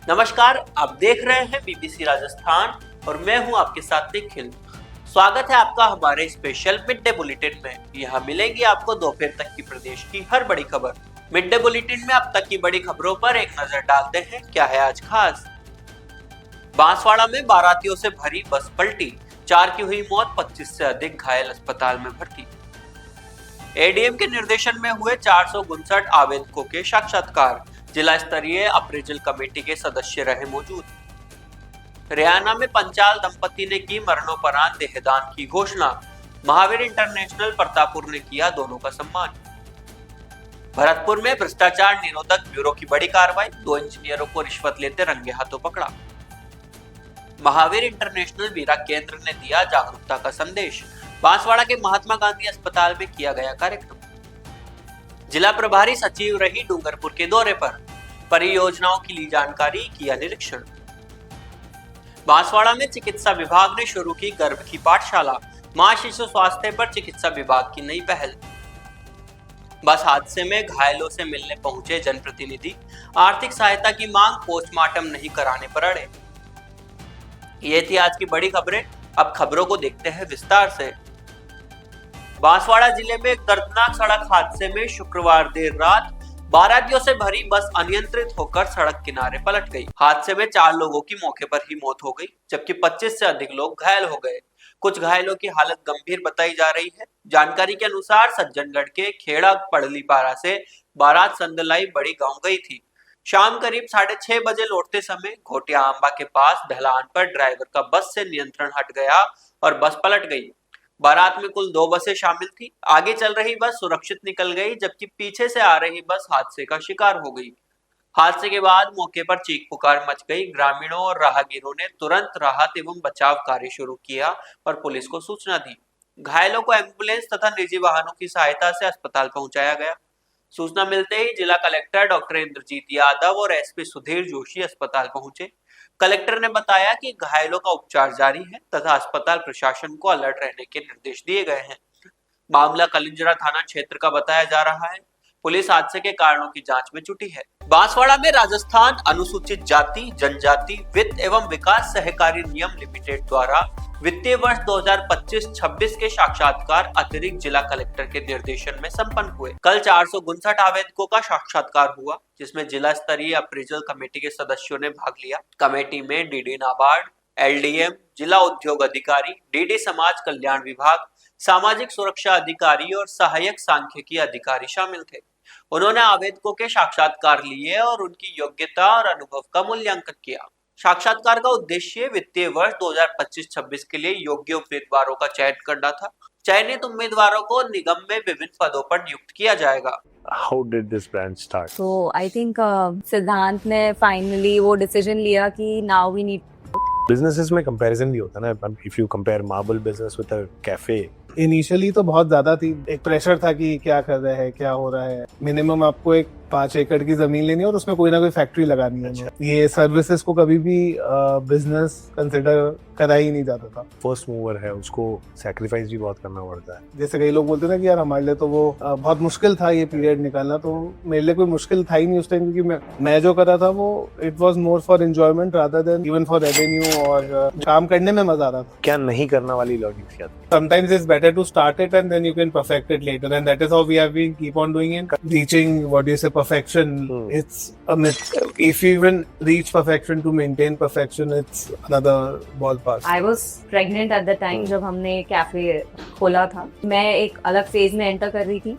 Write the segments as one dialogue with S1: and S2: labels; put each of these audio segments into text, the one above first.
S1: नमस्कार, आप देख रहे हैं बीबीसी राजस्थान और मैं हूं आपके साथ निखिल। स्वागत है आपका हमारे स्पेशल मिड डे बुलेटिन में। यहाँ मिलेंगी आपको दोपहर तक की प्रदेश की हर बड़ी खबर। मिड डे बुलेटिन में अब तक की बड़ी खबरों पर एक नजर डालते हैं क्या है आज खास। बांसवाड़ा में बारातियों से भरी बस पलटी, 4 की हुई मौत, 25 से अधिक घायल अस्पताल में भर्ती। एडीएम के निर्देशन में हुए 459 आवेदकों के साक्षात्कार, जिला स्तरीय अप्रेजल कमेटी के सदस्य रहे मौजूद। हरियाणा में पंचाल दंपति ने की मरणोपरांत देहदान की घोषणा, महावीर इंटरनेशनल प्रतापपुर ने किया दोनों का सम्मान। भरतपुर में भ्रष्टाचार निरोधक ब्यूरो की बड़ी कार्रवाई, 2 इंजीनियरों को रिश्वत लेते रंगे हाथों पकड़ा। महावीर इंटरनेशनल वीरा केंद्र ने दिया जागरूकता का संदेश, बांसवाड़ा के महात्मा गांधी अस्पताल में किया गया कार्यक्रम। जिला प्रभारी सचिव रही डूंगरपुर के दौरे पर, परियोजनाओं की ली जानकारी, किया निरीक्षण। बांसवाड़ा में चिकित्सा विभाग ने शुरू की गर्भ की पाठशाला, मां शिशु स्वास्थ्य पर चिकित्सा विभाग की नई पहल। बस हादसे में घायलों से मिलने पहुंचे जनप्रतिनिधि, आर्थिक सहायता की मांग, पोस्टमार्टम नहीं कराने पर अड़े। ये थी आज की बड़ी खबरें, अब खबरों को देखते हैं विस्तार से। बांसवाड़ा जिले में एक दर्दनाक सड़क हादसे में शुक्रवार देर रात बारातियों से भरी बस अनियंत्रित होकर सड़क किनारे पलट गई। हादसे में 4 लोगों की मौके पर ही मौत हो गई, जबकि 25 से अधिक लोग घायल हो गए। कुछ घायलों की हालत गंभीर बताई जा रही है। जानकारी के अनुसार सज्जनगढ़ के खेड़ा पड़लीपारा से बारात संदलाई बड़ी गांव गई थी। शाम करीब 6:30 बजे लौटते समय घोटिया आंबा के पास ढलान पर ड्राइवर का बस से नियंत्रण हट गया और बस पलट गई। बारात में कुल 2 बसें शामिल थी। आगे चल रही बस सुरक्षित निकल गई, जबकि पीछे से आ रही बस हादसे का शिकार हो गई। हादसे के बाद मौके पर चीख पुकार मच गई। ग्रामीणों और राहगीरों ने तुरंत राहत एवं बचाव कार्य शुरू किया और पुलिस को सूचना दी। घायलों को एम्बुलेंस तथा निजी वाहनों की सहायता से अस्पताल पहुंचाया गया। सूचना मिलते ही जिला कलेक्टर डॉक्टर इंद्रजीत यादव और एसपी सुधीर जोशी अस्पताल पहुंचे। कलेक्टर ने बताया कि घायलों का उपचार जारी है तथा अस्पताल प्रशासन को अलर्ट रहने के निर्देश दिए गए हैं। मामला कलिंजरा थाना क्षेत्र का बताया जा रहा है। पुलिस हादसे के कारणों की जांच में जुटी है। बांसवाड़ा में राजस्थान अनुसूचित जाति जनजाति वित्त एवं विकास सहकारी निगम लिमिटेड द्वारा वित्तीय वर्ष 2025-26 के साक्षात्कार अतिरिक्त जिला कलेक्टर के निर्देशन में संपन्न हुए। कल 459 आवेदकों का साक्षात्कार हुआ, जिसमें जिला स्तरीय अप्रेजल कमेटी के सदस्यों ने भाग लिया। कमेटी में डीडी नाबार्ड, एलडीएम, जिला उद्योग अधिकारी, डीडी समाज कल्याण विभाग, सामाजिक सुरक्षा अधिकारी और सहायक सांख्यिकी अधिकारी शामिल थे। उन्होंने आवेदकों के साक्षात्कार लिए और उनकी योग्यता और अनुभव का मूल्यांकन किया। साक्षात्कार का उद्देश्य वित्तीय वर्ष 2025-26 के लिए योग्य उम्मीदवारों का चयन करना था। चयनित उम्मीदवारों को निगम में विभिन्न पदों पर नियुक्त किया जाएगा।
S2: How did this branch start?
S3: So I think सिद्धांत ने फाइनली वो डिसीजन लिया कि now we need
S2: Businesses में comparison नहीं होता ना. If you compare marble business with a cafe,
S4: initially तो बहुत ज्यादा थी, एक प्रेशर था कि क्या कर रहे हैं, क्या हो रहा है। मिनिमम आपको एक 5 एकड़ की जमीन लेनी है और उसमें कोई ना कोई फैक्ट्री लगानी है।
S2: अच्छा।
S4: ये सर्विसेज को कभी भी बिजनेस कंसिडर करा ही नहीं जाता था।
S2: फर्स्ट मूवर है, उसको सैक्रिफाइस भी बहुत करना पड़ता है।
S4: जैसे कई लोग बोलते थे कि यार हमारे लिए तो वो बहुत मुश्किल था ये पीरियड निकालना, तो मेरे लिए कोई मुश्किल था ही नहीं उस टाइम, क्योंकि मैं जो कर रहा था वो it was more for enjoyment rather than even for revenue, और काम करने में मजा आ रहा था।
S2: क्या नहीं करना वाली लॉजिक क्या थी?
S4: Sometimes it's better to start it and then you can perfect it later, and that is how we have been keep on doing it. Reaching what do you say perfection, it's a myth. If you even reach perfection, to maintain perfection, it's another ballpark.
S3: I was pregnant at the time जब हमने cafe खोला था। मैं एक अलग phase में enter कर रही थी।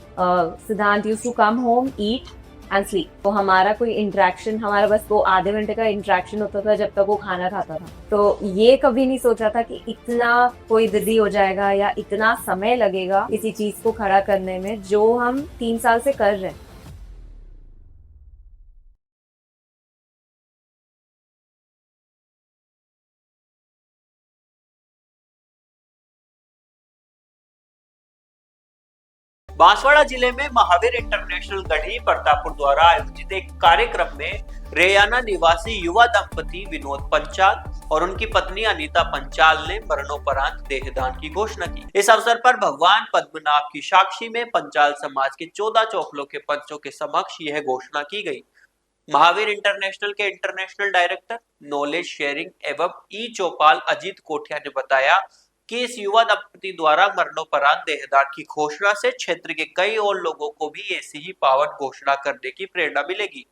S3: सिद्धांत used to come home, eat and sleep. तो हमारा कोई इंटरेक्शन, हमारा बस वो आधे घंटे का इंटरेक्शन होता था जब तक वो खाना खाता था। तो ये कभी नहीं सोचा था कि इतना कोई जिद्दी हो जाएगा या इतना समय लगेगा किसी चीज को खड़ा करने में जो हम 3 साल से कर रहे हैं।
S1: बांसवाड़ा जिले में महावीर इंटरनेशनल गढ़ी प्रतापपुर द्वारा आयोजित एक कार्यक्रम में रेयाना निवासी युवा दंपति विनोद पंचाल और उनकी पत्नी अनीता पंचाल ने मरणोपरांत देहदान की घोषणा की। इस अवसर पर भगवान पद्मनाभ की साक्षी में पंचाल समाज के 14 चौखलों के पंचों के समक्ष यह घोषणा की गई। महावीर इंटरनेशनल के इंटरनेशनल डायरेक्टर नॉलेज शेयरिंग एवं ई चौपाल अजीत कोठिया ने बताया कि इस युवा दंपति द्वारा मरणोपरांत देहदान की घोषणा से क्षेत्र के कई और लोगों को भी ऐसी ही पावन घोषणा करने की प्रेरणा मिलेगी।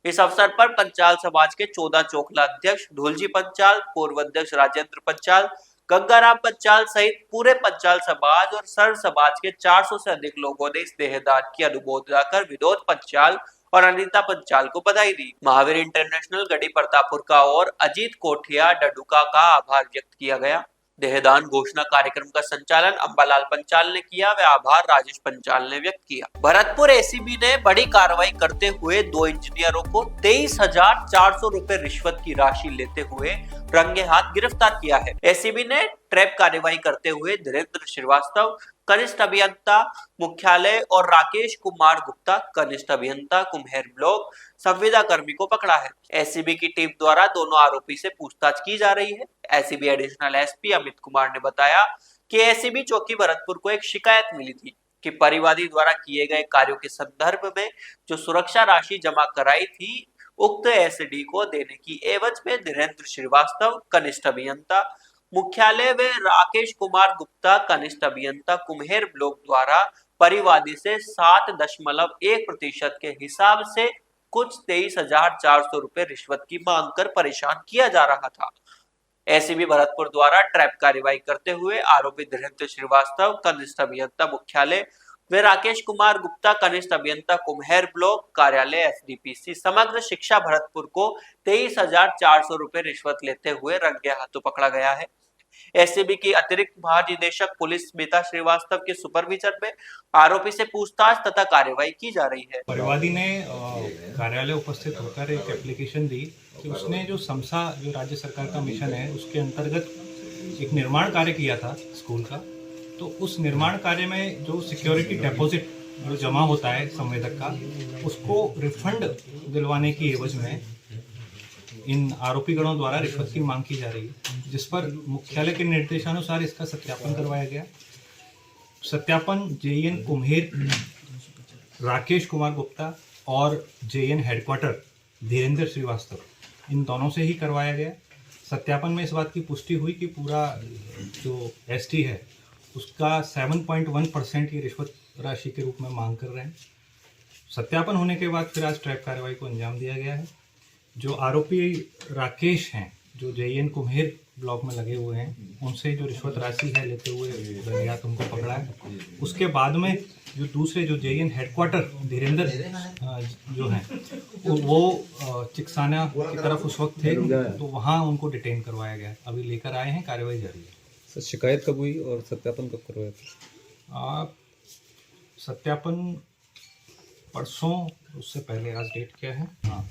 S1: इस अवसर पर पंचाल समाज के 14 चोखला अध्यक्ष धुलजी पंचाल, पूर्व अध्यक्ष राजेंद्र पंचाल, गंगाराम पंचाल सहित पूरे पंचाल समाज और सर्व समाज के 400 से अधिक लोगों ने इस देहदान की अनुमोदना कर विनोद पंचाल और अनिता पंचाल को बधाई दी। महावीर इंटरनेशनल गढ़ी प्रतापपुर का और अजीत कोठिया डडुका का आभार व्यक्त किया गया। देहदान घोषणा कार्यक्रम का संचालन अंबालाल पंचाल ने किया व आभार राजेश पंचाल ने व्यक्त किया। भरतपुर एसीबी ने बड़ी कार्रवाई करते हुए 2 इंजीनियरों को 23,400 रुपए रिश्वत की राशि लेते हुए रंगे हाथ गिरफ्तार किया है। एसीबी ने ट्रैप कार्रवाई करते हुए धीरेन्द्र श्रीवास्तव कनिष्ठ अभियंता मुख्यालय और राकेश कुमार गुप्ता कनिष्ठ अभियंता कुम्हेर ब्लॉक संविदा कर्मी को पकड़ा है। एसीबी की टीम द्वारा दोनों आरोपी से पूछताछ की जा रही है। ACB additional SP Amit Kumar ने बताया कि एसीबी चौकी भरतपुर को एक शिकायत मिली थी कि परिवादी द्वारा किए गए कार्यों के संदर्भ में जो सुरक्षा राशि जमा कराई थी उक्त एसडी को देने की एवज में धीरेन्द्र श्रीवास्तव कनिष्ठ अभियंता मुख्यालय व राकेश कुमार गुप्ता कनिष्ठ अभियंता कुम्हेर ब्लॉक द्वारा परिवादी से 7.1% के हिसाब से कुछ 23,400 रुपए रिश्वत की मांग कर परेशान किया जा रहा था। एसीबी भरतपुर द्वारा ट्रैप कार्रवाई करते हुए आरोपी धीरेन्द्र श्रीवास्तव कनिष्ठ अभियंता मुख्यालय वे राकेश कुमार गुप्ता कनिष्ठ अभियंता कुम्हेर ब्लॉक कार्यालय एसडीपीसी समग्र शिक्षा भरतपुर को 23,400 रुपए रिश्वत लेते हुए रंगे हाथों पकड़ा गया है। एसीबी की अतिरिक्त महानिदेशक पुलिस स्मिता श्रीवास्तव के सुपरविजन में आरोपी से पूछताछ तथा कार्रवाई की जा रही है।
S5: परिवादी ने कार्यालय उपस्थित होकर एक एप्लीकेशन दी कि उसने जो समसा जो राज्य सरकार का मिशन है उसके अंतर्गत एक निर्माण कार्य किया था स्कूल का, तो उस निर्माण कार्य में जो सिक्योरिटी डिपॉजिट जो जमा होता है संवेदक का उसको रिफंड दिलवाने की एवज में इन आरोपी गणों द्वारा रिश्वत की मांग की जा रही है, जिस पर मुख्यालय के निर्देशानुसार इसका सत्यापन करवाया गया। सत्यापन जेएन कुम्हेर राकेश कुमार गुप्ता और जेएन हेडक्वार्टर धीरेन्द्र श्रीवास्तव इन दोनों से ही करवाया गया। सत्यापन में इस बात की पुष्टि हुई कि पूरा जो एसटी है उसका 7.1% की रिश्वत राशि के रूप में मांग कर रहे हैं। सत्यापन होने के बाद फिर आज ट्रैप कार्रवाई को अंजाम दिया गया है। जो आरोपी राकेश हैं जो जेएन कुम्हेर ब्लॉक में लगे हुए हैं उनसे जो रिश्वत राशि है लेते हुए रंगे उनको पकड़ा है। उसके बाद में जो दूसरे जो जेएन हेडक्वार्टर धीरेन्द्र जो हैं वो चिकसाना की तरफ उस वक्त थे, तो वहाँ उनको डिटेन करवाया गया। अभी लेकर आए हैं, कार्रवाई जारी है।
S6: सर शिकायत कब हुई और सत्यापन कब करवाया था?
S5: सत्यापन परसों, उससे पहले आज डेट क्या है, हाँ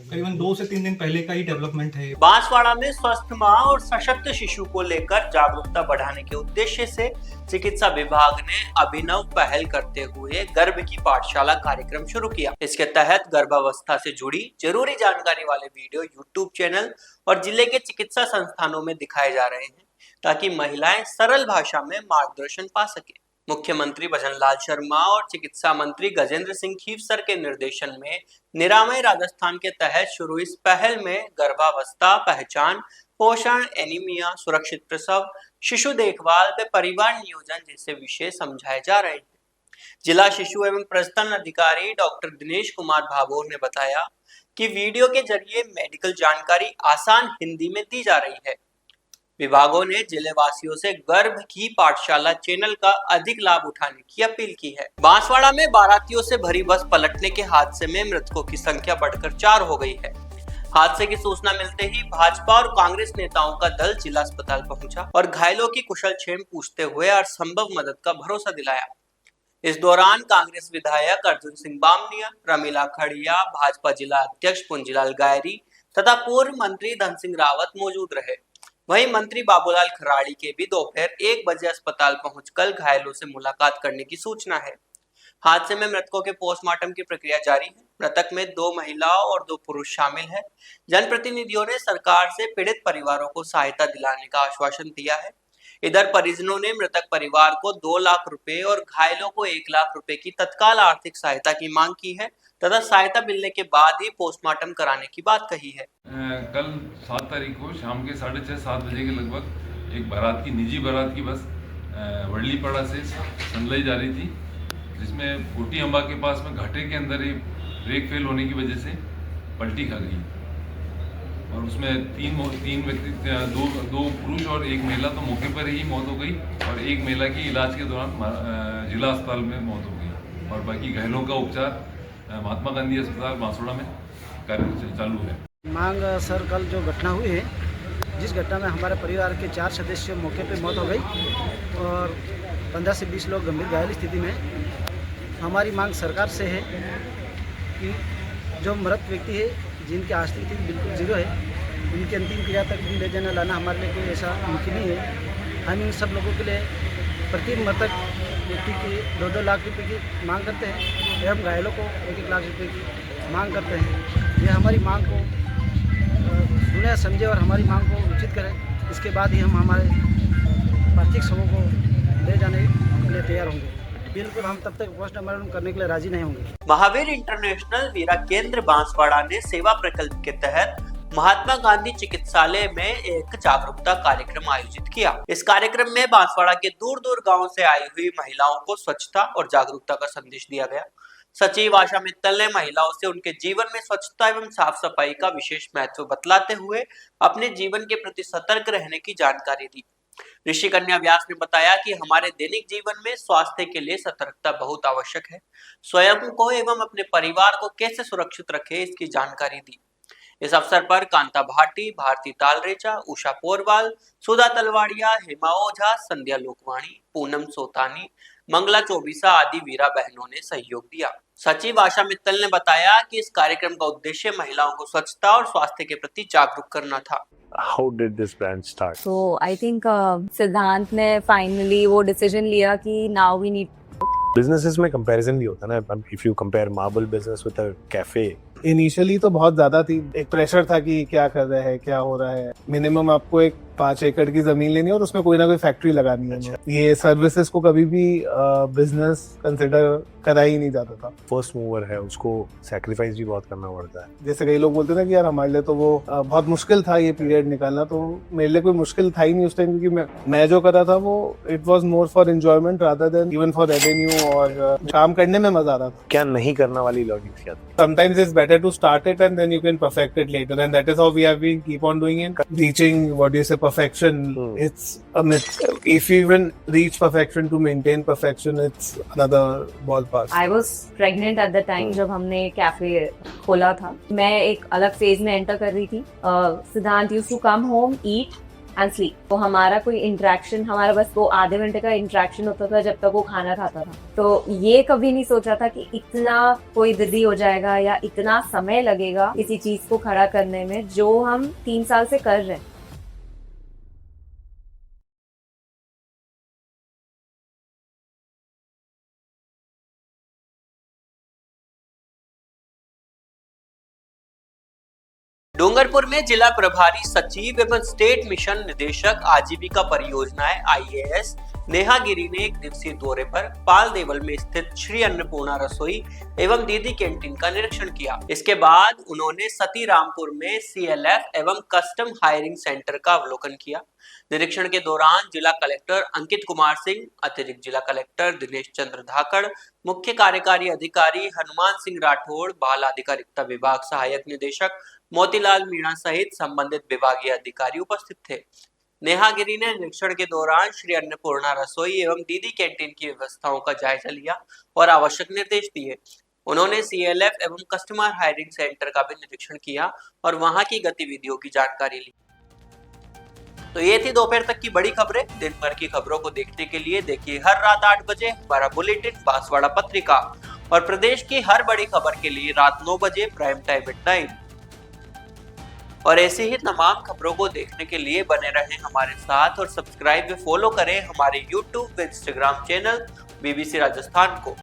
S5: करीबन 2 से 3 दिन पहले का ही डेवलपमेंट है।
S1: बांसवाड़ा में स्वस्थ मां और सशक्त शिशु को लेकर जागरूकता बढ़ाने के उद्देश्य से चिकित्सा विभाग ने अभिनव पहल करते हुए गर्भ की पाठशाला कार्यक्रम शुरू किया। इसके तहत गर्भावस्था से जुड़ी जरूरी जानकारी वाले वीडियो यूट्यूब चैनल और जिले के चिकित्सा संस्थानों में दिखाए जा रहे हैं ताकि महिलाएं सरल भाषा में मार्गदर्शन पा सके। मुख्यमंत्री भजनलाल शर्मा और चिकित्सा मंत्री गजेंद्र सिंह खीवसर के निर्देशन में निरामय राजस्थान के तहत शुरू इस पहल में गर्भावस्था पहचान, पोषण, एनीमिया, सुरक्षित प्रसव, शिशु देखभाल व परिवार नियोजन जैसे विषय समझाए जा रहे हैं। जिला शिशु एवं प्रजनन अधिकारी डॉक्टर दिनेश कुमार भाभोर ने बताया कि वीडियो के जरिए मेडिकल जानकारी आसान हिंदी में दी जा रही है। विभागों ने जिले वासियों से गर्भ की पाठशाला चैनल का अधिक लाभ उठाने की अपील की है। बांसवाड़ा में बारातियों से भरी बस पलटने के हादसे में मृतकों की संख्या बढ़कर 4 हो गई है। हादसे की सूचना मिलते ही भाजपा और कांग्रेस नेताओं का दल जिला अस्पताल पहुंचा और घायलों की कुशलक्षेम पूछते हुए हर संभव मदद का भरोसा दिलाया। इस दौरान कांग्रेस विधायक अर्जुन सिंह बामनिया, रमीला खड़िया, भाजपा जिला अध्यक्ष पुंजीलाल गायरी तथा पूर्व मंत्री धन सिंह रावत मौजूद रहे। वहीं मंत्री बाबूलाल खराड़ी के भी दोपहर 1 बजे अस्पताल पहुंचकर घायलों से मुलाकात करने की सूचना है। हादसे में मृतकों के पोस्टमार्टम की प्रक्रिया जारी है। मृतक में 2 महिला और 2 पुरुष शामिल हैं। जनप्रतिनिधियों ने सरकार से पीड़ित परिवारों को सहायता दिलाने का आश्वासन दिया है। इधर परिजनों ने मृतक परिवार को 2 लाख रुपए और घायलों को 1 लाख रुपए की तत्काल आर्थिक सहायता की मांग की है तथा सहायता मिलने के बाद ही पोस्टमार्टम कराने की बात कही है।
S7: कल 7 तारीख को शाम के 6:30-7 बजे के लगभग एक बारात की निजी बारात की बस वडलीपाड़ा से संदलाई जा रही थी, जिसमें कोटी अम्बा के पास में घाटे के अंदर ही ब्रेक फेल होने की वजह से पलटी खा गई और उसमें तीन व्यक्ति, दो पुरुष और एक महिला तो मौके पर ही मौत हो गई और एक महिला की इलाज के दौरान जिला अस्पताल में मौत हो गई और बाकी घायलों का उपचार महात्मा गांधी अस्पताल बांसवाड़ा में कार्य चालू है।
S8: मांग सर, कल जो घटना हुई है, जिस घटना में हमारे परिवार के 4 सदस्य मौके पे मौत हो गई और 15 से 20 लोग गंभीर घायल स्थिति में, हमारी मांग सरकार से है कि जो मृत व्यक्ति है जिनकी आर्थिक स्थिति बिल्कुल जीरो है, उनकी अंतिम क्रिया तक भी ले जाना लाना हमारे लिए कोई ऐसा मुमकिन नहीं है। हम इन सब लोगों के लिए प्रति मृतक व्यक्ति की 2-2 लाख रुपए की मांग करते हैं एवं घायलों को 1-1 लाख रुपए की मांग करते हैं। ये हमारी मांग को सुने, समझे और हमारी मांग को उचित करें। इसके बाद ही हम हमारे पार्थिव शवों को ले जाने के लिए तैयार होंगे। बिल्कुल हम तब तक पोस्टमार्टम करने के लिए राजी नहीं होंगे।
S1: महावीर इंटरनेशनल वीरा केंद्र बांसवाड़ा ने सेवा प्रकल्प के तहत महात्मा गांधी चिकित्सालय में एक जागरूकता कार्यक्रम आयोजित किया। इस कार्यक्रम में बांसवाड़ा के दूर दूर गांवों से आई हुई महिलाओं को स्वच्छता और जागरूकता का संदेश दिया गया। सचिव आशा मित्तल ने महिलाओं से उनके जीवन में स्वच्छता एवं साफ सफाई का विशेष महत्व बतलाते हुए अपने जीवन के प्रति सतर्क रहने की जानकारी दी। ऋषि कन्या व्यास ने बताया कि हमारे दैनिक जीवन में स्वास्थ्य के लिए सतर्कता बहुत आवश्यक है। स्वयं को एवं अपने परिवार को कैसे सुरक्षित रखें, इसकी जानकारी दी। इस अवसर पर कांता भाटी, भारती तालरेचा, उषा पोरवाल, सुधा तलवाड़िया, हेमा ओझा, संध्या लोकवाणी, पूनम सोतानी, मंगला चौबीसा आदि वीरा बहनों ने सहयोग दिया। सचिव आशा मित्तल ने बताया कि इस कार्यक्रम का उद्देश्य महिलाओं को स्वच्छता और स्वास्थ्य के प्रति जागरूक करना था।
S2: How did this brand start?
S3: So I think सिद्धांत ने फाइनली वो डिसीजन लिया कि now we need
S2: बिजनेसेस में कंपैरिजन भी होता है ना, if you compare marble business with a cafe.
S4: Initially तो बहुत ज्यादा थी, एक प्रेशर था कि क्या कर रहे हैं, क्या हो रहा है। मिनिमम आपको एक 5 एकड़ की जमीन लेनी है और उसमें कोई ना कोई फैक्ट्री लगानी है।
S2: अच्छा।
S4: ये सर्विसेज को कभी भी बिजनेस कंसिडर करा ही नहीं जाता था।
S2: फर्स्ट मूवर है, उसको सैक्रिफाइस भी बहुत करना पड़ता है।
S4: जैसे कई लोग बोलते थे कि यार हमारे लिए तो वो बहुत मुश्किल था ये पीरियड निकालना, तो मेरे लिए कोई मुश्किल था ही नहीं उस टाइम, क्योंकि मैं जो कर रहा था वो it was more for enjoyment rather than even for revenue, और काम करने में मजा आ रहा था।
S2: क्या नहीं करना वाली लॉजिक क्या थी?
S4: Sometimes it's better to start it and then you can perfect it later, and that is how we have been keep on doing it. Reaching what do you say perfection, it's a myth. If you even reach perfection, to maintain perfection, it's another ballpark.
S3: I was pregnant at the time जब हमने cafe खोला था। मैं एक अलग phase में enter कर रही थी। सिद्धांत used to come home, eat and sleep। तो हमारा कोई इंटरेक्शन, हमारा बस वो आधे घंटे का इंटरेक्शन होता था जब तक वो खाना खाता था। तो ये कभी नहीं सोचा था कि इतना कोई जिद्दी हो जाएगा या इतना समय लगेगा किसी चीज को खड़ा करने में, जो हम 3 साल से कर रहे हैं।
S1: डूंगरपुर में जिला प्रभारी सचिव एवं स्टेट मिशन निदेशक आजीविका परियोजनाएं IAS नेहा गिरी ने 1 दिवसीय दौरे पर पाल देवल में स्थित श्री अन्नपूर्णा रसोई एवं दीदी कैंटीन का निरीक्षण किया। इसके बाद उन्होंने सती रामपुर में CLF एवं कस्टम हायरिंग सेंटर का अवलोकन किया। निरीक्षण के दौरान जिला कलेक्टर अंकित कुमार सिंह, अतिरिक्त जिला कलेक्टर दिनेश चंद्र धाकड़, मुख्य कार्यकारी अधिकारी हनुमान सिंह राठौड़, बाल अधिकारिता विभाग सहायक निदेशक मोतीलाल मीणा सहित संबंधित विभागीय अधिकारी उपस्थित थे। नेहा गिरी ने निरीक्षण के दौरान श्री अन्नपूर्णा रसोई एवं दीदी कैंटीन की व्यवस्थाओं का जायजा लिया और आवश्यक निर्देश दिए। उन्होंने CLF एवं कस्टमर हायरिंग सेंटर का भी निरीक्षण किया और वहां की गतिविधियों की जानकारी ली। तो ये थी दोपहर तक की बड़ी खबरें। दिन भर की खबरों को देखने के लिए देखिए हर रात 8 बजे हमारा बुलेटिन बांसवाड़ा पत्रिका, और प्रदेश की हर बड़ी खबर के लिए रात 9 बजे प्राइम टाइम एट 9। और ऐसे ही तमाम खबरों को देखने के लिए बने रहें हमारे साथ और सब्सक्राइब व फॉलो करें हमारे YouTube व Instagram चैनल BBC राजस्थान को।